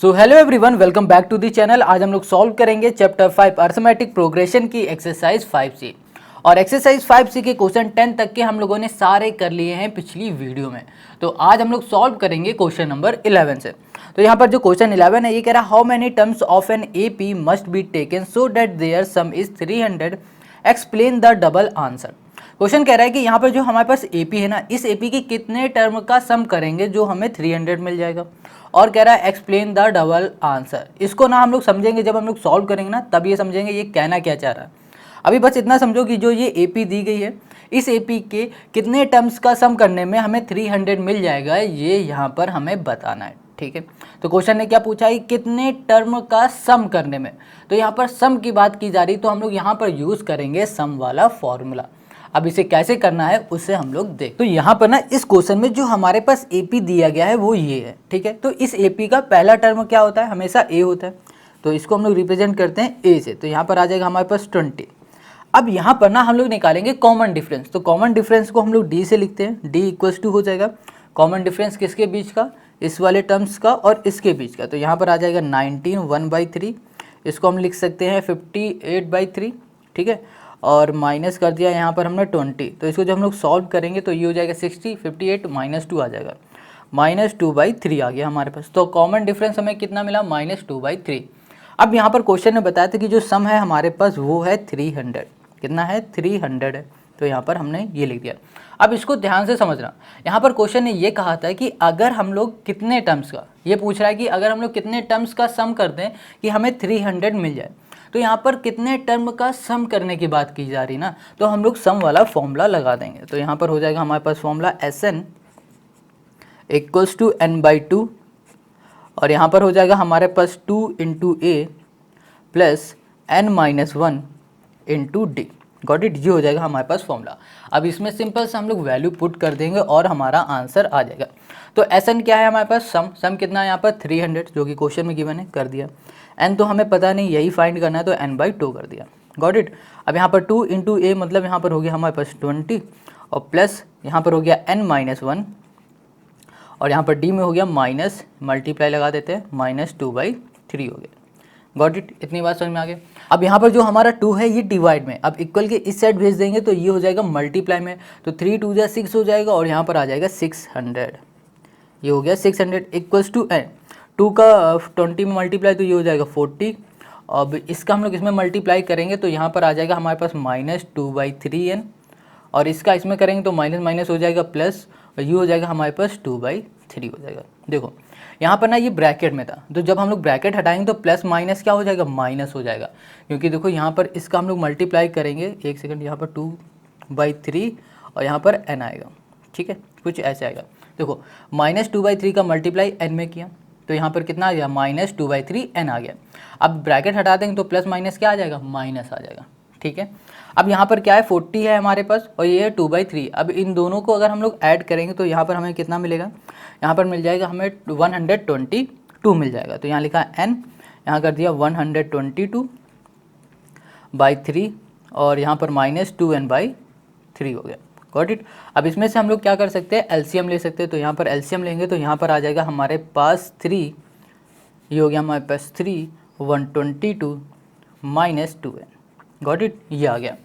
So hello everyone, welcome back to the channel. आज हम लोग सॉल्व करेंगे चैप्टर 5 अर्थमेटिक प्रोग्रेशन की एक्सरसाइज 5C। और एक्सरसाइज 5C के क्वेश्चन 10 तक के हम लोगों ने सारे कर लिए हैं पिछली वीडियो में। तो आज हम लोग सॉल्व करेंगे क्वेश्चन नंबर 11 से। तो यहाँ पर जो क्वेश्चन 11 है ये कह रहा है how many terms of an AP must be taken so that their sum is 300, explain the double answer. Question कह रहा है कि यहाँ पर जो हमारे पास AP है ना, इस AP की कितने टर्म का सम करेंगे जो हमें 300 मिल जाएगा। और कह रहा है एक्सप्लेन द डबल आंसर। इसको ना हम लोग समझेंगे जब हम लोग सॉल्व करेंगे ना, तब ये समझेंगे ये कहना क्या चाह रहा है। अभी बस इतना समझो कि जो ये AP दी गई है, इस AP के कितने टर्म्स का सम करने में हमें 300 मिल जाएगा, ये यहाँ पर हमें बताना है। ठीक है, तो क्वेश्चन ने क्या पूछा है, कितने टर्म का सम करने में। तो यहाँ पर सम की बात की जा रही, तो हम लोग यहाँ पर यूज़ करेंगे सम वाला फॉर्मूला। अब इसे कैसे करना है उससे हम लोग देख। तो यहाँ पर ना इस क्वेश्चन में जो हमारे पास AP दिया गया है वो ये है। ठीक है, तो इस AP का पहला टर्म क्या होता है, हमेशा A होता है। तो इसको हम लोग रिप्रेजेंट करते हैं A से। तो यहाँ पर आ जाएगा हमारे पास 20। अब यहाँ पर ना हम लोग निकालेंगे कॉमन डिफरेंस। तो कॉमन डिफरेंस को हम लोग D से लिखते हैं। D इक्वल्स टू हो जाएगा कॉमन डिफरेंस किसके बीच का, इस वाले टर्म्स का और इसके बीच का। तो यहाँ पर आ जाएगा 19 1/3। इसको हम लिख सकते हैं 58/3। ठीक है, और माइनस कर दिया यहाँ पर हमने 20। तो इसको जब हम लोग सॉल्व करेंगे तो ये हो जाएगा 60, 58 -2 आ जाएगा, -2/3 आ गया हमारे पास। तो कॉमन डिफरेंस हमें कितना मिला, -2/3। अब यहाँ पर क्वेश्चन ने बताया था कि जो सम है हमारे पास वो है 300। कितना है, 300 है। तो यहाँ पर हमने ये लिख दिया। अब इसको ध्यान से समझना, यहाँ पर क्वेश्चन ने ये कहा था कि अगर हम लोग कितने टर्म्स का, ये पूछ रहा है कि अगर हम लोग कितने टर्म्स का सम कर दें कि हमें 300 मिल जाए। तो यहाँ पर कितने टर्म का सम करने की बात की जा रही ना, तो हम लोग सम वाला फॉर्मूला लगा देंगे। तो यहाँ पर हो जाएगा हमारे पास formula Sn equals to n/2। और यहाँ पर हो जाएगा हमारे पास 2 × A plus n-1 × D। Got it, ये हो जाएगा हमारे पास फॉर्मूला। अब इसमें सिंपल से हम लोग वैल्यू पुट कर देंगे और हमारा आंसर आ जाएगा। तो Sn क्या है हमारे पास, सम कितना है यहाँ पर 300, जो कि क्वेश्चन में गिवन है, कर दिया। n तो हमें पता नहीं, यही फाइंड करना है, तो n/2 कर दिया। Got it. अब यहाँ पर 2 × A मतलब यहाँ पर हो गया हमारे पास 20 और प्लस यहाँ पर हो गया n-1 और यहाँ पर D में हो गया माइनस, मल्टीप्लाई लगा देते हैं, -2/3 हो गया। गॉट इट, इतनी बात समझ में आ गई। अब यहाँ पर जो हमारा 2 है ये डिवाइड में, अब इक्वल के इस साइड भेज देंगे तो ये हो जाएगा मल्टीप्लाई में। तो 3 2 जा 6 हो जाएगा और यहाँ पर आ जाएगा 600। ये हो गया 600 इक्वल्स टू n। 2 का 20 में मल्टीप्लाई तो ये हो जाएगा 40। अब इसका हम लोग इसमें मल्टीप्लाई करेंगे तो यहाँ पर आ जाएगा हमारे पास -2/3n और इसका इसमें करेंगे तो माइनस माइनस हो जाएगा प्लस, और ये हो जाएगा हमारे पास 2/3 हो जाएगा। देखो यहाँ पर ना ये ब्रैकेट में था, तो जब हम लोग ब्रैकेट हटाएंगे तो प्लस माइनस क्या हो जाएगा, माइनस हो जाएगा। क्योंकि देखो यहाँ पर इसका हम लोग मल्टीप्लाई करेंगे, एक सेकंड, यहाँ पर 2/3 और यहाँ पर n आएगा। ठीक है, कुछ ऐसे आएगा। देखो -2/3 का मल्टीप्लाई n में किया तो यहाँ पर कितना आ गया, -2/3 n आ गया। अब ब्रैकेट हटा देंगे तो प्लस माइनस क्या आ जाएगा, माइनस आ जाएगा। ठीक है, अब यहाँ पर क्या है, 40 है हमारे पास और ये है 2/3। अब इन दोनों को अगर हम लोग ऐड करेंगे तो यहाँ पर हमें कितना मिलेगा, यहाँ पर मिल जाएगा हमें 122 मिल जाएगा। तो यहाँ लिखा n, यहाँ कर दिया 122/3 और यहाँ पर -2n/3 हो गया। Got it. अब इसमें से हम लोग क्या कर सकते हैं, एलसीएम ले सकते हैं। तो यहाँ पर एलसीएम लेंगे तो यहाँ पर आ जाएगा हमारे पास 3, ये हो गया हमारे पास 3, 122 -2n। गॉट इट, ये आ गया।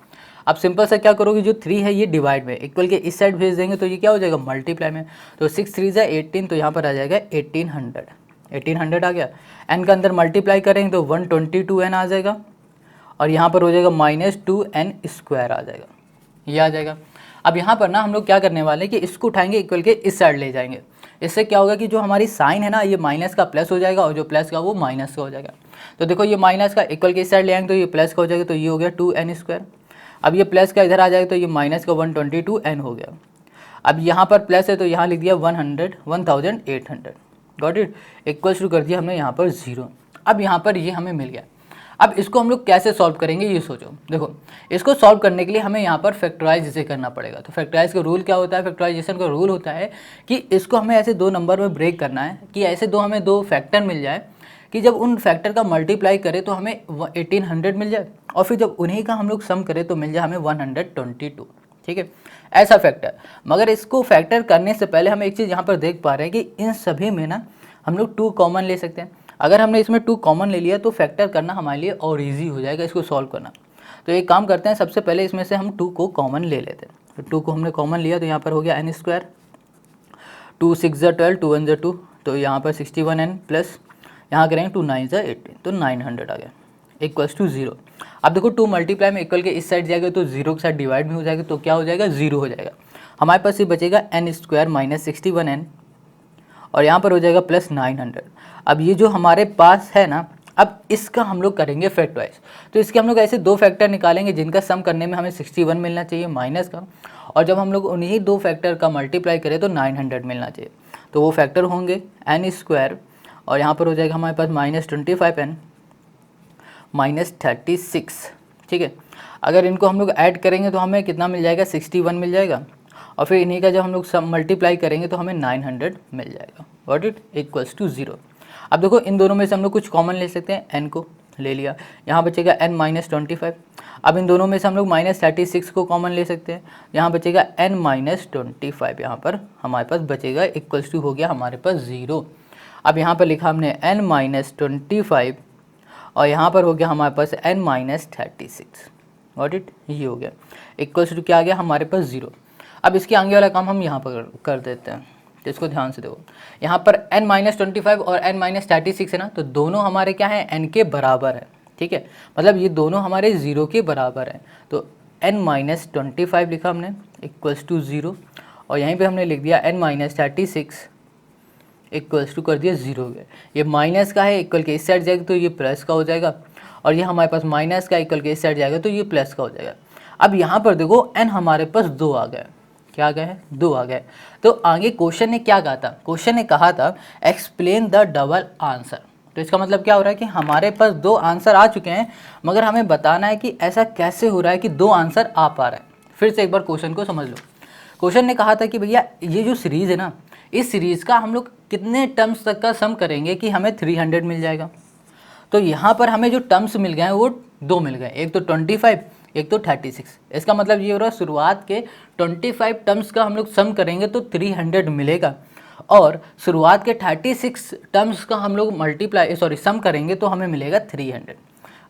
अब सिंपल सा क्या करोगे, जो 3 है ये डिवाइड में, इक्वल के इस साइड भेज देंगे तो ये क्या हो जाएगा, मल्टीप्लाई में। तो 6 3 जा 18, तो यहाँ पर आ जाएगा 1800 आ गया। n का अंदर मल्टीप्लाई करेंगे तो 122n आ जाएगा और यहाँ पर हो जाएगा -2n² आ जाएगा, ये आ जाएगा। अब यहाँ पर ना हम लोग क्या करने वाले हैं कि इसको उठाएंगे, इक्वल के इस साइड ले जाएंगे। इससे क्या होगा कि जो हमारी साइन है ना, ये माइनस का प्लस हो जाएगा और जो प्लस का वो माइनस का हो जाएगा। तो देखो ये माइनस का इक्वल के इस साइड ले आएंगे तो ये प्लस का हो जाएगा, तो ये हो गया 2n²। अब ये प्लस का इधर आ जाएगा तो ये माइनस का 122n हो गया। अब यहाँ पर प्लस है तो यहाँ लिख दिया 1800। गॉट इट, इक्वल्स टू कर दिया हमने यहाँ पर 0। अब यहाँ पर ये हमें मिल गया। अब इसको हम लोग कैसे सॉल्व करेंगे ये सोचो। देखो इसको सॉल्व करने के लिए हमें यहाँ पर फैक्टराइज इसे करना पड़ेगा। तो फैक्टराइज का रूल क्या होता है, फैक्टराइजेशन का रूल होता है कि इसको हमें ऐसे 2 नंबर में ब्रेक करना है कि ऐसे हमें 2 फैक्टर मिल जाए कि जब उन फैक्टर का मल्टीप्लाई करें तो हमें 1800 मिल जाए और फिर जब उन्हीं का हम लोग सम करें तो मिल जाए हमें 122। ठीक है, ऐसा फैक्टर। मगर इसको फैक्टर करने से पहले हम एक चीज़ यहाँ पर देख पा रहे हैं कि इन सभी में ना हम लोग 2 कॉमन ले सकते हैं। अगर हमने इसमें 2 कॉमन ले लिया तो फैक्टर करना हमारे लिए और ईजी हो जाएगा इसको सॉल्व करना। तो एक काम करते हैं, सबसे पहले इसमें से हम 2 को कॉमन ले लेते हैं। तो 2 को हमने कॉमन लिया तो यहाँ पर हो गया n स्क्वायर, 2 6 ज़ा 12, 2 1 ज़ा 2, तो यहाँ पर 61n प्लस यहाँ करेंगे 2 9 ज़ा 18, तो 900 आ गया इक्वल्स टू 0। अब देखो 2 मल्टीप्लाई में इक्वल के इस साइड जाएगा तो 0 के साथ डिवाइड भी हो जाएगा, तो क्या हो जाएगा 0 हो जाएगा। हमारे पास ये बचेगा n स्क्वायर माइनस 61n और यहाँ पर हो जाएगा प्लस 900। अब ये जो हमारे पास है ना, अब इसका हम लोग करेंगे फैक्टराइज। तो इसके हम लोग ऐसे 2 फैक्टर निकालेंगे जिनका सम करने में हमें 61 मिलना चाहिए माइनस का, और जब हम लोग उन्हीं 2 फैक्टर का मल्टीप्लाई करें तो 900 मिलना चाहिए। तो वो फैक्टर होंगे n स्क्वायर और यहाँ पर हो जाएगा हमारे पास माइनस 25n माइनस 36, ठीक है। अगर इनको हम लोग ऐड करेंगे तो हमें कितना मिल जाएगा 61 मिल जाएगा, और फिर इन्हीं का जब हम लोग सब मल्टीप्लाई करेंगे तो हमें 900 मिल जाएगा। What it equals to 0। अब देखो इन दोनों में से हम लोग कुछ कॉमन ले सकते हैं, n को ले लिया, यहाँ बचेगा n माइनस 25। अब इन दोनों में से हम लोग माइनस 36 को कॉमन ले सकते हैं, यहाँ बचेगा n माइनस 25, यहाँ पर हमारे पास बचेगा इक्वल्स टू हो गया हमारे पास 0। अब यहाँ पर लिखा हमने n माइनस 25 और यहाँ पर हो गया हमारे पास n माइनस 36। व्हाट इट, ये हो गया इक्वल्स टू क्या आ गया हमारे पास 0। अब इसके आगे वाला काम हम यहाँ पर कर देते हैं, तो इसको ध्यान से देखो। यहाँ पर n माइनस 25 और n माइनस 36 है ना, तो दोनों हमारे क्या है n के बराबर है, ठीक है। मतलब ये दोनों हमारे 0 के बराबर हैं। तो n माइनस 25 लिखा हमने इक्वल्स टू 0, और यहीं पे हमने लिख दिया n माइनस 36 इक्वल्स टू कर दिया 0 हो गया। ये माइनस का है, इक्वल के इस साइड जाएगा तो ये प्लस का हो जाएगा, और ये हमारे पास माइनस का इक्वल के इस साइड जाएगा तो ये प्लस का हो जाएगा। अब यहाँ पर देखो n हमारे पास 2 आ गया, क्या आ गया है 2 आ गया। तो आगे क्वेश्चन ने क्या कहा था, क्वेश्चन ने कहा था एक्सप्लेन द डबल आंसर। तो इसका मतलब क्या हो रहा है कि हमारे पास 2 आंसर आ चुके हैं, मगर हमें बताना है कि ऐसा कैसे हो रहा है कि 2 आंसर आ पा रहे हैं। फिर से एक बार क्वेश्चन को समझ लो। क्वेश्चन ने कहा था कि भैया ये जो सीरीज़ है ना, इस सीरीज़ का हम लोग कितने टर्म्स तक का सम करेंगे कि हमें 300 मिल जाएगा। तो यहाँ पर हमें जो टर्म्स मिल गए हैं वो 2 मिल गए, एक तो 25 एक तो 36। इसका मतलब ये हो रहा है शुरुआत के 25 टर्म्स का हम लोग सम करेंगे तो 300 मिलेगा, और शुरुआत के 36 टर्म्स का हम लोग सम करेंगे तो हमें मिलेगा 300।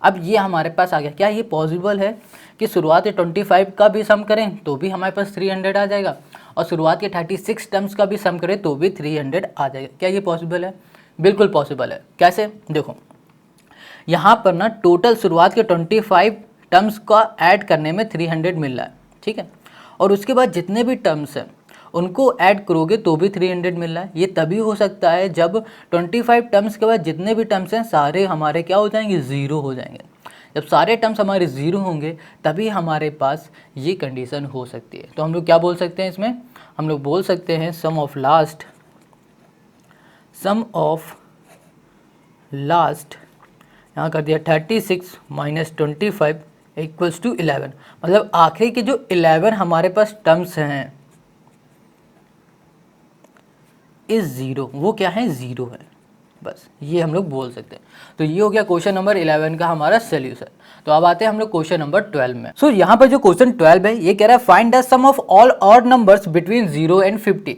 अब ये हमारे पास आ गया। क्या ये पॉसिबल है कि शुरुआत के 25 का भी सम करें तो भी हमारे पास 300 आ जाएगा, और शुरुआत के 36 टर्म्स का भी सम करें तो भी 300 आ जाएगा? क्या ये पॉसिबल है? बिल्कुल पॉसिबल है। कैसे? देखो यहाँ पर ना टोटल शुरुआत के 25 टर्म्स का ऐड करने में 300 मिल रहा है, ठीक है, और उसके बाद जितने भी टर्म्स हैं उनको ऐड करोगे तो भी 300 मिल रहा है। ये तभी हो सकता है जब 25 टर्म्स के बाद जितने भी टर्म्स हैं सारे हमारे क्या हो जाएंगे, ज़ीरो हो जाएंगे। जब सारे टर्म्स हमारे ज़ीरो होंगे तभी हमारे पास ये कंडीशन हो सकती है। तो हम लोग क्या बोल सकते हैं इसमें, हम लोग बोल सकते हैं सम ऑफ लास्ट यहाँ कर दिया 36 माइनस 25 इक्वल्स टू 11। मतलब आखिरी के जो 11 हमारे पास टर्म्स हैं इस ज़ीरो, वो क्या है, ज़ीरो है, बस ये हम लोग बोल सकते हैं। तो ये हो गया क्वेश्चन नंबर 11 का हमारा सोल्यूशन। तो अब आते हैं हम लोग क्वेश्चन नंबर 12 में। सो यहाँ पर जो क्वेश्चन 12 है ये कह रहा है find the sum of all odd numbers between 0 and 50।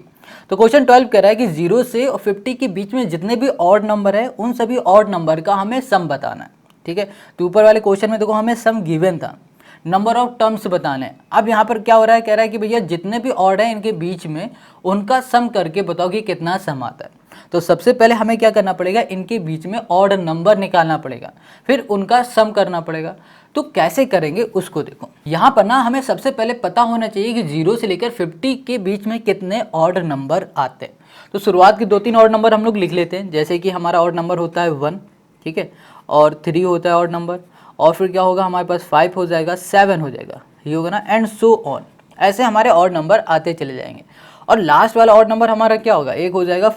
तो क्वेश्चन 12 कह रहा है कि 0 से और 50 के बीच में जितने भी ऑड नंबर है उन सभी ऑड नंबर का हमें सम बताना है, ठीक है। तो ऊपर वाले क्वेश्चन में देखो हमें सम गिवन था, नंबर ऑफ टर्म्स बताने हैं। अब यहाँ पर क्या हो रहा है, कह रहा है कि भैया जितने भी ऑड हैं इनके बीच में उनका सम करके बताओ कि कितना सम आता है। तो सबसे पहले हमें क्या करना पड़ेगा, इनके बीच में ऑड नंबर निकालना पड़ेगा, फिर उनका सम करना पड़ेगा। तो कैसे करेंगे उसको देखो। यहाँ पर ना हमें सबसे पहले पता होना चाहिए कि 0 से लेकर 50 के बीच में कितने ऑड नंबर आते हैं। तो शुरुआत के 2-3 ऑड नंबर हम लोग लिख लेते हैं, जैसे कि हमारा ऑड नंबर होता है 1, ठीक है, और 3 होता है ऑड नंबर, और फिर क्या होगा हमारे पास 5 हो जाएगा, 7 हो जाएगा, ये होगा ना, एंड सो ऑन। ऐसे हमारे ऑड नंबर आते चले जाएंगे। और लास्ट वाला ऑड नंबर हमारा क्या होगा, एक हो जाएगा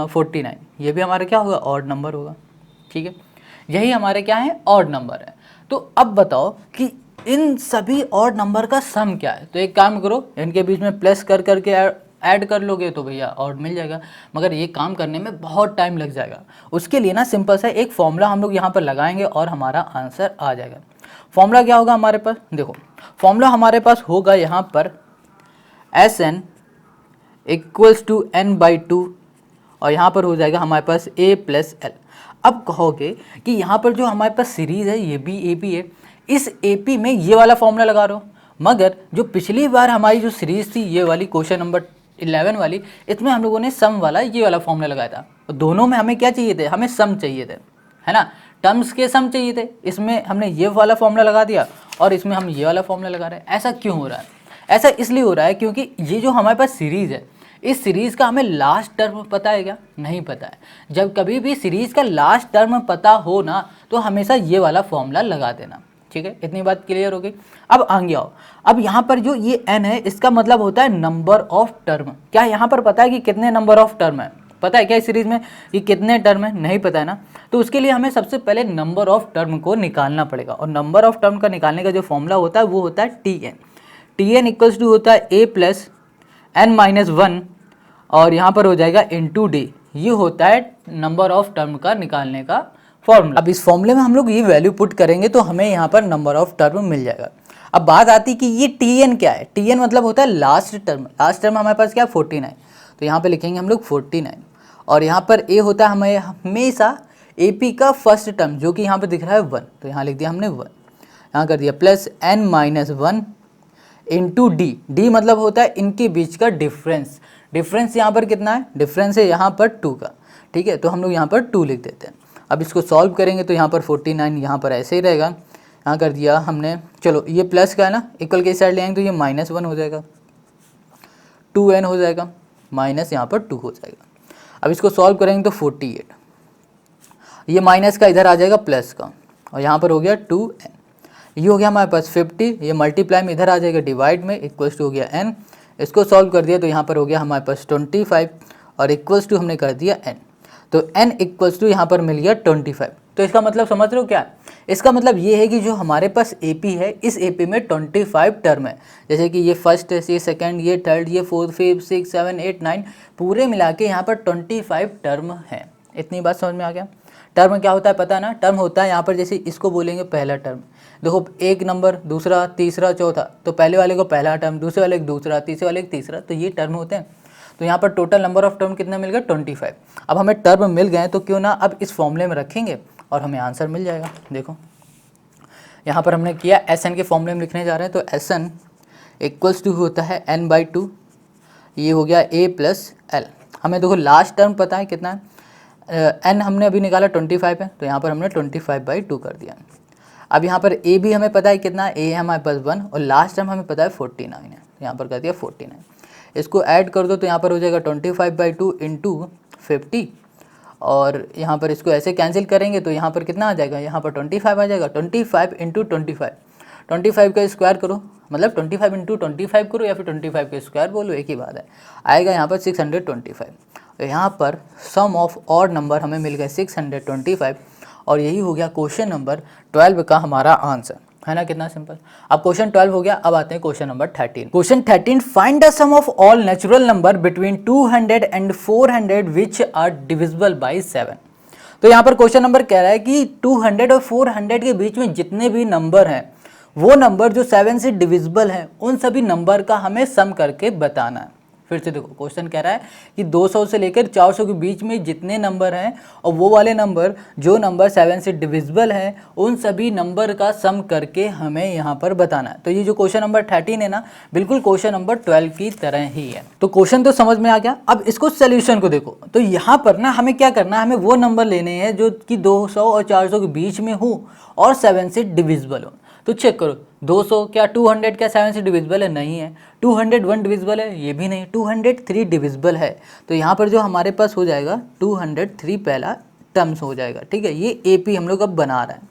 49, ये भी हमारा क्या होगा, ऑड नंबर होगा, ठीक है। यही हमारे क्या है, ऑड नंबर है। तो अब बताओ कि इन सभी ऑड नंबर का सम क्या है। तो एक काम करो, इनके बीच में प्लस कर करके ऐड कर लोगे तो भैया ऑड मिल जाएगा, मगर ये काम करने में बहुत टाइम लग जाएगा। उसके लिए ना सिंपल सा एक फॉर्मूला हम लोग यहाँ पर लगाएंगे और हमारा आंसर आ जाएगा। फॉर्मूला क्या होगा हमारे पास, देखो फॉर्मूला हमारे पास होगा यहाँ पर Sn इक्वल्स टू n/2, और यहाँ पर हो जाएगा हमारे पास a + l। अब कहोगे कि यहाँ पर जो हमारे पास सीरीज़ है ये भी ए पी है, इस ए पी में ये वाला फॉर्मूला लगा रहे हो, मगर जो पिछली बार हमारी जो सीरीज़ थी ये वाली क्वेश्चन नंबर 11 वाली, इसमें हम लोगों ने सम वाला ये वाला फॉर्मूला लगाया था। और दोनों में हमें क्या चाहिए थे, हमें सम चाहिए थे, है ना, टर्म्स के सम चाहिए थे। इसमें हमने ये वाला फॉर्मूला लगा दिया और इसमें हम ये वाला फॉर्मूला लगा रहे हैं। ऐसा क्यों हो रहा है? ऐसा इसलिए हो रहा है क्योंकि ये जो हमारे पास सीरीज़ है, इस सीरीज़ का हमें लास्ट टर्म पता है क्या? नहीं पता है। जब कभी भी सीरीज़ का लास्ट टर्म पता हो ना, तो हमेशा ये वाला फॉर्मूला लगा देना। ठीक है, इतनी बात क्लियर हो गई। अब आगे आओ, अब यहाँ पर जो ये n है, इसका मतलब होता है नंबर ऑफ टर्म। क्या यहाँ पर पता है कि कितने नंबर ऑफ टर्म है? पता है क्या इस सीरीज़ में कि कितने टर्म है? नहीं पता है ना। तो उसके लिए हमें सबसे पहले नंबर ऑफ टर्म को निकालना पड़ेगा, और नंबर ऑफ टर्म का निकालने का जो फॉर्मूला होता है वो होता है Tn। Tn इक्वल्स टू होता है a प्लस n माइनस 1, और यहाँ पर हो जाएगा इंटू डी। ये होता है नंबर ऑफ टर्म का निकालने का फॉर्मूला। अब इस फॉर्मूले में हम लोग ये वैल्यू पुट करेंगे तो हमें यहाँ पर नंबर ऑफ टर्म मिल जाएगा। अब बात आती कि ये Tn क्या है? Tn मतलब होता है लास्ट टर्म। लास्ट टर्म हमारे पास क्या है? 49। तो यहाँ पे लिखेंगे हम लोग 49, और यहाँ पर a होता है हमें हमेशा AP का फर्स्ट टर्म, जो कि यहाँ पर दिख रहा है 1, तो यहाँ लिख दिया हमने 1, यहाँ कर दिया plus n minus 1 into D. D मतलब होता है इनके बीच का डिफरेंस। डिफरेंस यहाँ पर कितना है? डिफरेंस है यहाँ पर 2 का। ठीक है, तो हम लोग यहाँ पर 2 लिख देते हैं। अब इसको सॉल्व करेंगे तो यहाँ पर 49 यहाँ पर ऐसे ही रहेगा, यहाँ कर दिया हमने। चलो ये प्लस का है ना, इक्वल के साइड ले आएंगे तो ये माइनस 1 हो जाएगा, 2n हो जाएगा, माइनस यहाँ पर 2 हो जाएगा। अब इसको सॉल्व करेंगे तो 48, ये माइनस का इधर आ जाएगा प्लस का, और यहाँ पर हो गया 2n। ये हो गया हमारे पास 50, ये मल्टीप्लाई में इधर आ जाएगा डिवाइड में, इक्वल्स टू हो गया n। इसको सॉल्व कर दिया तो यहाँ पर हो गया हमारे पास 25, और इक्वल्स टू हमने कर दिया n। तो n इक्वल्स टू यहाँ पर मिल गया 25। तो इसका मतलब समझ रहे हो क्या? इसका मतलब ये है कि जो हमारे पास AP है, इस AP में 25 टर्म है। जैसे कि ये फर्स्ट है, ये सेकंड, ये थर्ड, ये फोर्थ, फिफ्थ, 6, 7, 8, 9, पूरे मिला के यहाँ पर 25 टर्म है। इतनी बात समझ में आ गया? टर्म क्या होता है पता है ना? टर्म होता है यहाँ पर, जैसे इसको बोलेंगे पहला टर्म। देखो एक नंबर, दूसरा, तीसरा, चौथा, तो पहले वाले को पहला टर्म, दूसरे वाले को दूसरा, तीसरे वाले को तीसरा, तो ये टर्म होते हैं। तो यहाँ पर टोटल नंबर ऑफ टर्म कितना मिल गया? 25। अब हमें टर्म मिल गए तो क्यों ना अब इस फॉर्मूले में रखेंगे और हमें आंसर मिल जाएगा। देखो यहाँ पर हमने किया, Sn के फॉर्मूले में लिखने जा रहे हैं, तो Sn इक्वल्स टू होता है n/2, ये हो गया a प्लस l। हमें देखो लास्ट टर्म पता है कितना है, n हमने अभी निकाला 25 है, तो यहाँ पर हमने 25/2 कर दिया। अब यहाँ पर a भी हमें पता है कितना है, a है हमारे पास 1, और लास्ट टर्म हमें पता है 49 है, तो यहाँ पर कर दिया 49। इसको ऐड कर दो तो यहाँ पर हो जाएगा 25/2 इंटू 50, और यहाँ पर इसको ऐसे कैंसिल करेंगे तो यहाँ पर कितना आ जाएगा? यहाँ पर 25 आ जाएगा। 25 इंटू 25 का स्क्वायर करो, मतलब 25 इंटू 25 करो या फिर 25 का स्क्वायर बोलो, एक ही बात है। आएगा यहाँ पर 625। तो यहाँ पर सम ऑफ ऑड नंबर हमें मिल गए 625, और यही हो गया क्वेश्चन नंबर 12 का हमारा आंसर, है ना? कितना सिंपल। अब क्वेश्चन 12 हो गया, अब आते हैं question number 13। Question 13, find the sum of all natural number between 200 and 400 which are divisible by 7। तो यहाँ पर क्वेश्चन नंबर कह रहा है कि 200 और 400 के बीच में जितने भी नंबर हैं, वो नंबर जो 7 से डिविजिबल हैं, उन सभी नंबर का हमें सम करके बताना है। फिर से देखो, क्वेश्चन कह रहा है कि 200 से लेकर 400 के बीच में जितने नंबर हैं, और वो वाले नंबर जो नंबर 7 से डिविजिबल हैं, उन सभी नंबर का सम करके हमें यहाँ पर बताना है। तो ये जो क्वेश्चन नंबर 13 है ना, बिल्कुल क्वेश्चन नंबर 12 की तरह ही है। तो क्वेश्चन तो समझ में आ गया। अब इसको सोल्यूशन को देखो, तो यहाँ पर ना हमें क्या करना है, हमें वो नंबर लेने हैं जो कि 200 और 400 के बीच में हो और 7 से डिविजिबल हो। तो चेक करो, 200 क्या 200 क्या 7 से डिविजिबल है? नहीं है। 201 डिविजिबल है? ये भी नहीं। 203 डिविजिबल है। तो यहाँ पर जो हमारे पास हो जाएगा 203 पहला टर्म्स हो जाएगा। ठीक है, ये AP हम लोग अब बना रहे हैं।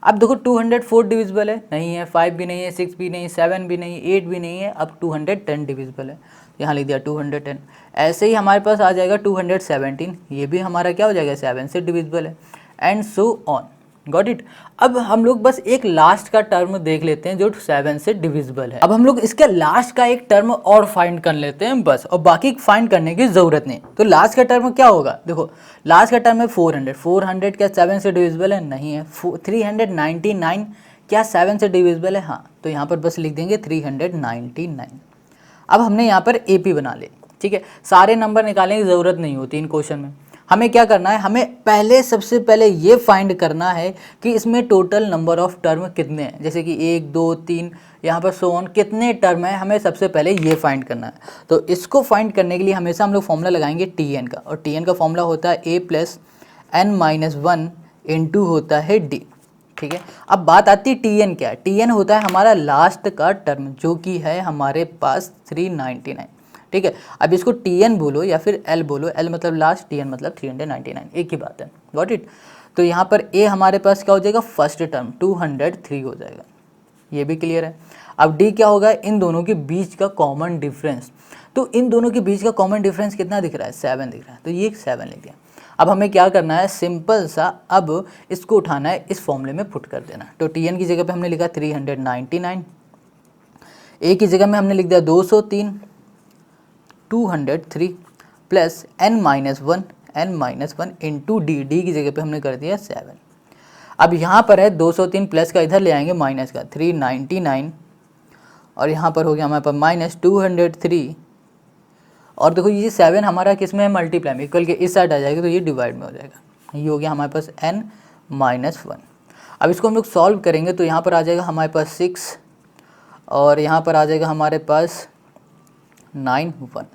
अब देखो 204 डिविजिबल है? नहीं है। 5 भी नहीं है, 6 भी नहीं, 7 भी नहीं, 8 भी नहीं है। अब 210 डिविजिबल है, यहाँ लिख दिया 210। ऐसे ही हमारे पास आ जाएगा 217, ये भी हमारा क्या हो जाएगा? 7 से डिविजिबल है, and so on. Got it. अब हम लोग बस एक लास्ट का टर्म देख लेते हैं जो 7 से डिविजिबल है। अब हम लोग इसके लास्ट का एक टर्म और फाइंड कर लेते हैं बस, और बाकी फाइंड करने की जरूरत नहीं। तो लास्ट का टर्म क्या होगा? देखो लास्ट का टर्म है 400 क्या 7 से डिविजिबल है? नहीं है। 399 क्या 7 से डिविजिबल है? हाँ। तो यहाँ पर बस लिख देंगे 399। अब हमने यहाँ पर AP बना ले। ठीक है, सारे नंबर निकालने की ज़रूरत नहीं होती इन क्वेश्चन में। हमें क्या करना है, हमें पहले सबसे पहले ये फाइंड करना है कि इसमें टोटल नंबर ऑफ टर्म कितने हैं, जैसे कि 1 2 3 यहाँ पर सो ऑन कितने टर्म है, हमें सबसे पहले ये फाइंड करना है। तो इसको फाइंड करने के लिए हमेशा हम लोग फॉर्मूला लगाएंगे Tn का, और Tn का फॉर्मूला होता है a plus n minus 1 into होता है d। ठीक है, अब बात आती है Tn क्या है। Tn होता है हमारा लास्ट का टर्म जो कि है हमारे पास 399। ठीक है, अब इसको Tn बोलो या फिर L बोलो, L मतलब लास्ट, Tn मतलब 399, एक ही बात है। Got it. तो यहाँ पर A हमारे पास क्या हो जाएगा, फर्स्ट टर्म 203 हो जाएगा, ये भी क्लियर है। अब D क्या होगा, इन दोनों के बीच का कॉमन डिफरेंस। तो इन दोनों के बीच का कॉमन डिफरेंस कितना दिख रहा है, 7 दिख रहा है, तो ये 7 लिख दिया। अब हमें क्या करना है, सिंपल सा, अब इसको उठाना है, इस फॉर्मूले में पुट कर देना। तो Tn की जगह पे हमने लिखा 399, A की जगह में हमने लिख दिया 203, 203 plus n minus one into D की जगह पे हमने कर दिया 7। अब यहाँ पर है 203 प्लस का इधर ले आएंगे माइनस का 399, और यहाँ पर हो गया हमारे पास माइनस 203, और देखो ये 7 हमारा किस में है, मल्टीप्लाई में, इक्वल के इस साइड आ जाएगा तो ये डिवाइड में हो जाएगा, ये हो गया हमारे पास n माइनस 1। अब इसको हम लोग सॉल्व करेंगे तो यहाँ पर आ जाएगा हमारे पास 6, और यहाँ पर आ जाएगा हमारे पास 9 1,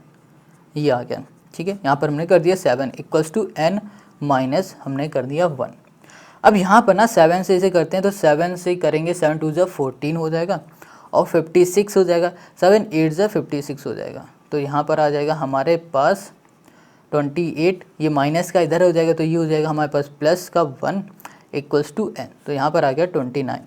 ये आ गया। ठीक है, यहाँ पर हमने कर दिया 7 इक्वल्स टू n माइनस हमने कर दिया 1। अब यहाँ पर ना 7 से इसे करते हैं, तो 7 से करेंगे 7 2 14 हो जाएगा, और 56 हो जाएगा, 7 8 56 हो जाएगा। तो यहाँ पर आ जाएगा हमारे पास 28, ये माइनस का इधर हो जाएगा तो ये हो जाएगा हमारे पास प्लस का 1 इक्वल्स टू n, तो यहाँ पर आ गया 29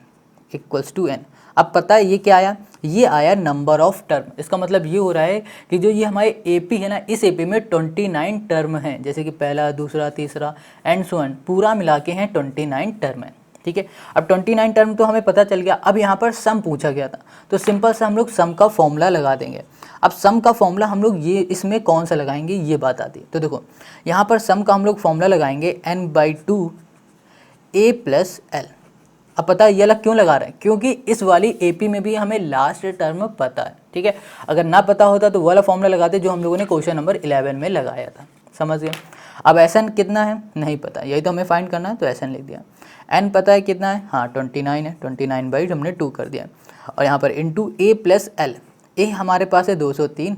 इक्वल्स टू n। अब पता है ये क्या आया, ये आया नंबर ऑफ टर्म। इसका मतलब ये हो रहा है कि जो ये हमारे एपी है ना, इस एपी में 29 टर्म हैं, जैसे कि पहला दूसरा तीसरा एंड सो ऑन, पूरा मिला के हैं 29 टर्म है। ठीक है, अब 29 टर्म तो हमें पता चल गया। अब यहाँ पर सम पूछा गया था, तो सिंपल से हम लोग सम का फॉर्मूला लगा देंगे। अब सम का फॉर्मूला हम लोग ये इसमें कौन सा लगाएंगे ये बात आती है। तो देखो यहाँ पर सम का हम लोग फॉर्मूला लगाएंगे n/2 a प्लस एल। अब पता है ये अलग क्यों लगा रहे हैं, क्योंकि इस वाली एपी में भी हमें लास्ट टर्म पता है। ठीक है, अगर ना पता होता तो वो वाला फॉर्मूला लगाते जो हम लोगों ने क्वेश्चन नंबर 11 में लगाया था। समझ गए। अब एन कितना है नहीं पता, यही तो हमें फाइंड करना है, तो एन लिख दिया। एन पता है कितना है, हाँ 29 है, 29 हमने 2 कर दिया, और यहाँ पर इंटू ए प्लस एल। ए हमारे पास है 203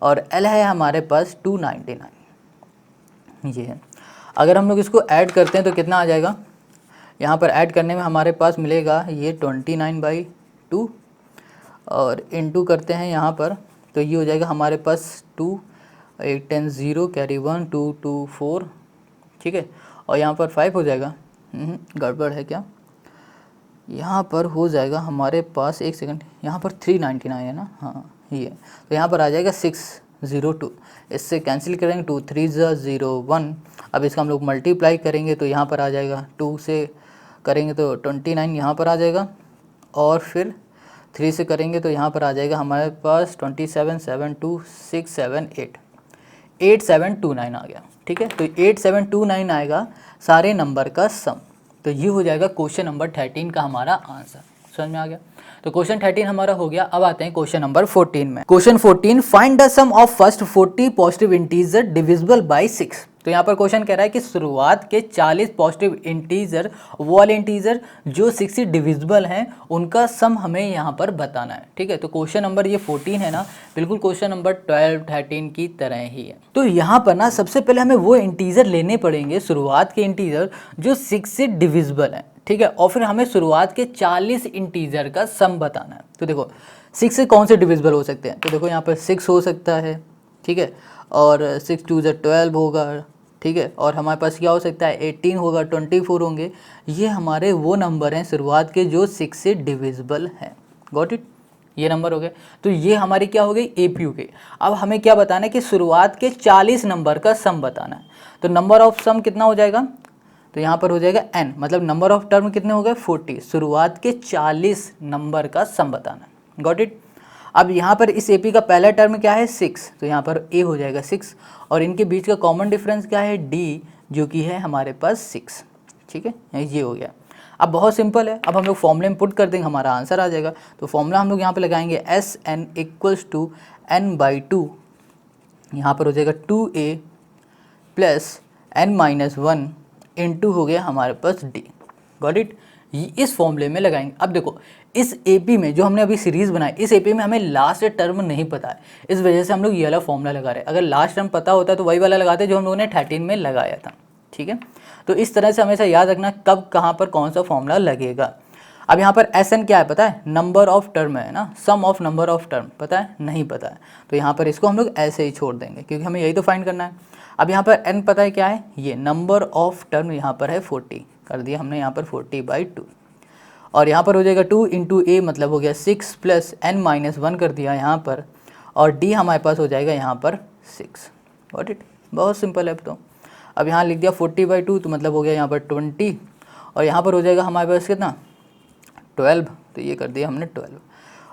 और एल है हमारे पास 299, ये है। अगर हम लोग इसको ऐड करते हैं तो कितना आ जाएगा, यहाँ पर ऐड करने में हमारे पास मिलेगा ये 29/2, और इंटू करते हैं यहाँ पर तो ये हो जाएगा हमारे पास 2 8 10 0 कैरी 1 2 2 4। ठीक है, और यहाँ पर 5 हो जाएगा, गड़बड़ है क्या, यहाँ पर हो जाएगा हमारे पास, एक सेकंड, यहाँ पर 399 है ना, हाँ ये, तो यहाँ पर आ जाएगा 602। इससे कैंसिल करेंगे, 2 3 0 1। अब इसका हम लोग मल्टीप्लाई करेंगे तो यहाँ पर आ जाएगा, 2 से करेंगे तो 29 यहाँ पर आ जाएगा, और फिर 3 से करेंगे तो यहाँ पर आ जाएगा हमारे पास 27 7 2 6 7 8 8729 आ गया। ठीक है, तो 8729 आएगा सारे नंबर का सम। तो ये हो जाएगा क्वेश्चन नंबर 13 का हमारा आंसर। समझ में आ गया। तो क्वेश्चन 13 हमारा हो गया। अब आते हैं क्वेश्चन नंबर 14 में। Question 14, find the sum of first 40 positive integer divisible by 6। तो यहाँ पर क्वेश्चन कह रहा है कि शुरुआत के 40 पॉजिटिव इंटीजर, वो वाले इंटीजर जो 6 से डिविजिबल हैं, उनका सम हमें यहाँ पर बताना है। ठीक है, तो क्वेश्चन नंबर ये 14 है ना, बिल्कुल क्वेश्चन नंबर 12 13 की तरह ही है। तो यहाँ पर ना सबसे पहले हमें वो इंटीजर लेने पड़ेंगे, शुरुआत के इंटीजर जो 6 से डिविजिबल हैं। ठीक है, और फिर हमें शुरुआत के 40 इंटीजर का सम बताना है। तो देखो 6 से कौन से डिविजिबल हो सकते हैं, तो देखो यहाँ पर 6 हो सकता है। ठीक है, और 6 2 12 होगा। ठीक है, और हमारे पास क्या हो सकता है, 18 होगा, 24 होंगे। ये हमारे वो नंबर हैं शुरुआत के जो 6 से डिविजिबल हैं। गॉट इट, ये नंबर हो गए। तो ये हमारी क्या हो गई, एपी हो गई। अब हमें क्या बताना है कि शुरुआत के 40 नंबर का सम बताना है। तो नंबर ऑफ सम कितना हो जाएगा, तो यहाँ पर हो जाएगा n, मतलब नंबर ऑफ टर्म कितने हो गए 40, शुरुआत के 40 नंबर का सम बताना है। Got it. अब यहाँ पर इस एपी का पहला टर्म क्या है 6, तो यहाँ पर a हो जाएगा 6, और इनके बीच का कॉमन डिफरेंस क्या है d, जो कि है हमारे पास 6। ठीक है, ये हो गया। अब बहुत सिंपल है, अब हम लोग फॉर्मूले में पुट कर देंगे, हमारा आंसर आ जाएगा। तो फॉर्मूला हम लोग यहाँ पे लगाएंगे Sn इक्वल्स टू n/2, यहाँ पर हो जाएगा 2a प्लस n-1 इंटू हो गया हमारे पास d। Got it. इस फॉर्मूले में लगाएंगे। अब देखो इस एपी में जो हमने अभी सीरीज बनाई, इस एपी में हमें लास्ट टर्म नहीं पता है, इस वजह से हम लोग ये वाला फॉर्मूला लगा रहे हैं। अगर लास्ट टर्म पता होता तो वही वाला लगाते जो हम लोगों ने 13 में लगाया था। ठीक है, तो इस तरह से हमेशा याद रखना कब कहाँ पर कौन सा फॉर्मूला लगेगा। अब यहाँ पर एस एन क्या है पता है, नंबर ऑफ टर्म है ना, सम ऑफ नंबर ऑफ टर्म पता है, नहीं पता है, तो यहाँ पर इसको हम लोग ऐसे ही छोड़ देंगे क्योंकि हमें यही तो फाइंड करना है। अब यहाँ पर n पता है क्या है, ये नंबर ऑफ टर्म यहाँ पर है 40 कर दिया हमने यहाँ पर 40/2, और यहाँ पर हो जाएगा 2 इंटू ए मतलब हो गया 6 प्लस n-1 कर दिया यहाँ पर, और d हमारे पास हो जाएगा यहाँ पर 6। गॉट इट, बहुत सिंपल है। तो अब यहाँ लिख दिया 40/2 तो मतलब हो गया यहाँ पर 20, और यहाँ पर हो जाएगा हमारे पास कितना 12, तो ये कर दिया हमने 12,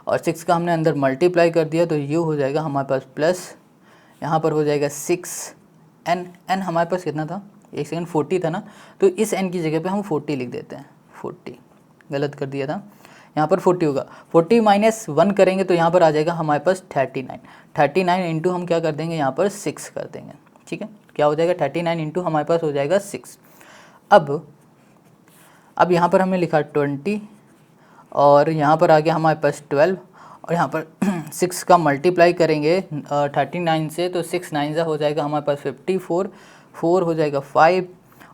और 6 का हमने अंदर मल्टीप्लाई कर दिया तो ये हो जाएगा हमारे पास प्लस, यहाँ पर हो जाएगा 6n हमारे पास कितना था, एक सेकंड 40 था ना, तो इस n की जगह पे हम 40 लिख देते हैं। 40 गलत कर दिया था, यहाँ पर 40 होगा, 40-1 करेंगे तो यहाँ पर आ जाएगा हमारे पास 39 इंटू हम क्या कर देंगे यहाँ पर 6 कर देंगे। ठीक है, क्या हो जाएगा 39 इंटू हमारे पास हो जाएगा 6। अब यहाँ पर हमने लिखा 20, और यहाँ पर आ गया हमारे पास 12, और यहाँ पर 6 का मल्टीप्लाई करेंगे 39 से तो 6 9 हो जाएगा हमारे पास 54, 4 हो जाएगा 5,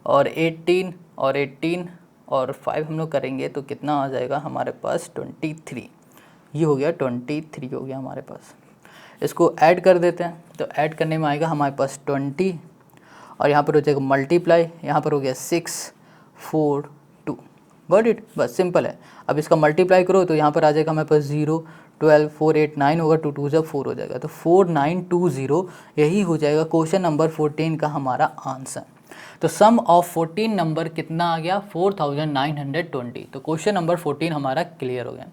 और 18 और 5 हम लोग करेंगे तो कितना आ जाएगा हमारे पास 23। ये हो गया 23 हो गया हमारे पास। इसको ऐड कर देते हैं तो ऐड करने में आएगा हमारे पास 20, और यहाँ पर हो जाएगा मल्टीप्लाई, यहाँ पर हो गया 6 4 2। गॉट इट, बस सिंपल है। अब इसका मल्टीप्लाई करो तो यहाँ पर आ जाएगा हमारे पास 0 12 4 8 9 होगा, 2 2 4 हो जाएगा, तो 4920 यही हो जाएगा क्वेश्चन नंबर 14 का हमारा आंसर। तो सम ऑफ 14 नंबर कितना आ गया 4920। तो क्वेश्चन नंबर 14 हमारा क्लियर हो गया।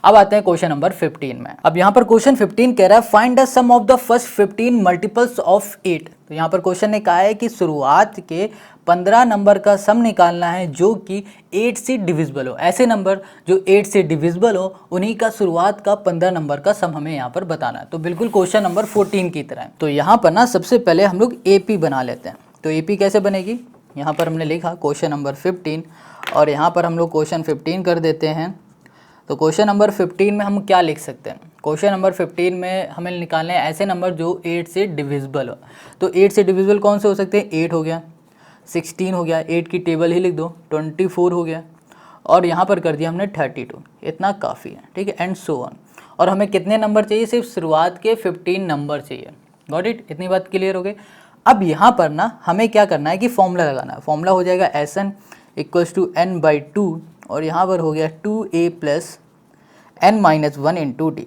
अब आते हैं क्वेश्चन नंबर 15 में। अब यहाँ पर क्वेश्चन 15 कह रहा है find the sum of the first 15 multiples of 8। तो यहाँ पर क्वेश्चन ने कहा है कि शुरुआत के 15 नंबर का सम निकालना है जो कि 8 से डिविजिबल हो। ऐसे नंबर जो 8 से डिविजिबल हो उन्हीं का शुरुआत का 15 नंबर का सम हमें यहाँ पर बताना है। तो बिल्कुल क्वेश्चन नंबर 14 की तरह है। तो यहाँ पर ना सबसे पहले हम लोग AP बना लेते हैं। तो AP कैसे बनेगी, यहाँ पर हमने लिखा क्वेश्चन नंबर 15, और यहाँ पर हम लोग क्वेश्चन 15 कर देते हैं। तो क्वेश्चन नंबर 15 में हम क्या लिख सकते हैं, क्वेश्चन नंबर 15 में हमें निकालने हैं ऐसे नंबर जो 8 से डिविजिबल हो। तो 8 से डिविजिबल कौन से हो सकते हैं, 8 हो गया, 16 हो गया, 8 की टेबल ही लिख दो, 24 हो गया, और यहाँ पर कर दिया हमने 32, इतना काफ़ी है। ठीक है, एंड सो ऑन। और हमें कितने नंबर चाहिए, सिर्फ शुरुआत के 15 नंबर चाहिए। गॉट इट, इतनी बात क्लियर हो गई। अब यहाँ पर ना हमें क्या करना है कि फॉर्मूला लगाना है। फॉर्मूला हो जाएगा Sn = n/2, और यहाँ पर हो गया 2a + n-1 इंटू d।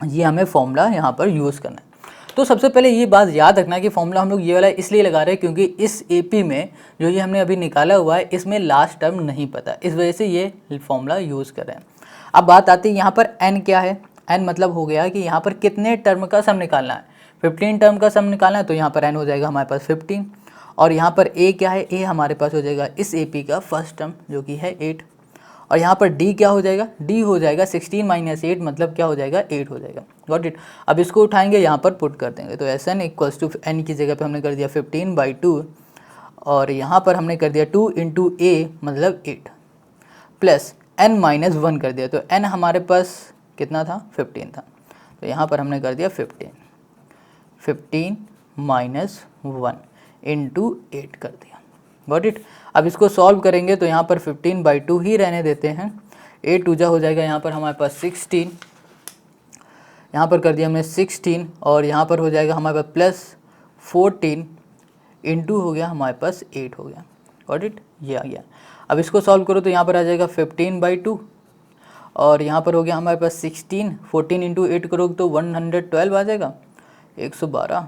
ये हमें फॉर्मूला यहाँ पर यूज़ करना है। तो सबसे पहले ये बात याद रखना कि फॉर्मूला हम लोग ये वाला इसलिए लगा रहे हैं क्योंकि इस AP में जो ये हमने अभी निकाला हुआ है इसमें लास्ट टर्म नहीं पता, इस वजह से ये फॉर्मूला यूज़ कर रहे हैं। अब बात आती है यहाँ पर n क्या है, n मतलब हो गया कि यहाँ पर कितने टर्म का सम निकालना है, 15 टर्म का सम निकालना है, तो यहाँ पर n हो जाएगा हमारे पास 15, और यहाँ पर a क्या है, a हमारे पास हो जाएगा इस AP का फर्स्ट टर्म जो कि है 8, और यहाँ पर d क्या हो जाएगा, d हो जाएगा 16 - 8 मतलब क्या हो जाएगा 8 हो जाएगा। Got it. अब इसको उठाएंगे यहाँ पर पुट कर देंगे, तो Sn = n की जगह पे हमने कर दिया 15/2, और यहाँ पर हमने कर दिया 2 इंटू a मतलब 8 प्लस n-1 कर दिया, तो n हमारे पास कितना था 15 था, तो यहाँ पर हमने कर दिया 15 - 1 इंटू 8 कर दिया। Got it. अब इसको सॉल्व करेंगे तो यहाँ पर 15/2 ही रहने देते हैं, 8 2 हो जाएगा यहाँ पर हमारे पास 16, यहाँ पर कर दिया हमने 16, और यहाँ पर हो जाएगा हमारे पास प्लस 14 इंटू हो गया हमारे पास 8 हो गया। गॉट इट, ये आ गया। अब इसको सॉल्व करो तो यहाँ पर आ जाएगा 15/2, और यहाँ पर हो गया हमारे पास 16, 14 इंटू 8 करोगे तो 112 आ जाएगा, 112,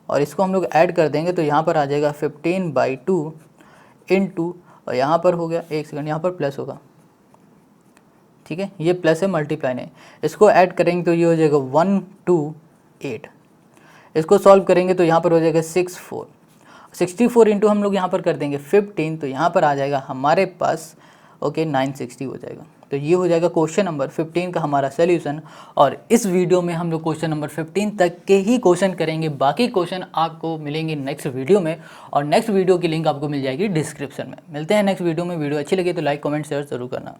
और इसको हम लोग ऐड कर देंगे तो यहाँ पर आ जाएगा 15/2 इंटू, और यहाँ पर हो गया, एक सेकंड, यहाँ पर प्लस होगा, ठीक है, ये प्लस है मल्टीप्लाई नहीं, इसको ऐड करेंगे तो ये हो जाएगा 128, इसको सॉल्व करेंगे तो यहाँ पर हो जाएगा 64 इंटू हम लोग यहाँ पर कर देंगे 15, तो यहाँ पर आ जाएगा हमारे पास 960 हो जाएगा। तो ये हो जाएगा क्वेश्चन नंबर 15 का हमारा सोल्यूशन। और इस वीडियो में हम लोग क्वेश्चन नंबर 15 तक के ही क्वेश्चन करेंगे, बाकी क्वेश्चन आपको मिलेंगे नेक्स्ट वीडियो में, और नेक्स्ट वीडियो की लिंक आपको मिल जाएगी डिस्क्रिप्शन में। मिलते हैं नेक्स्ट वीडियो में। वीडियो अच्छी लगी तो लाइक कमेंट शेयर जरूर करना।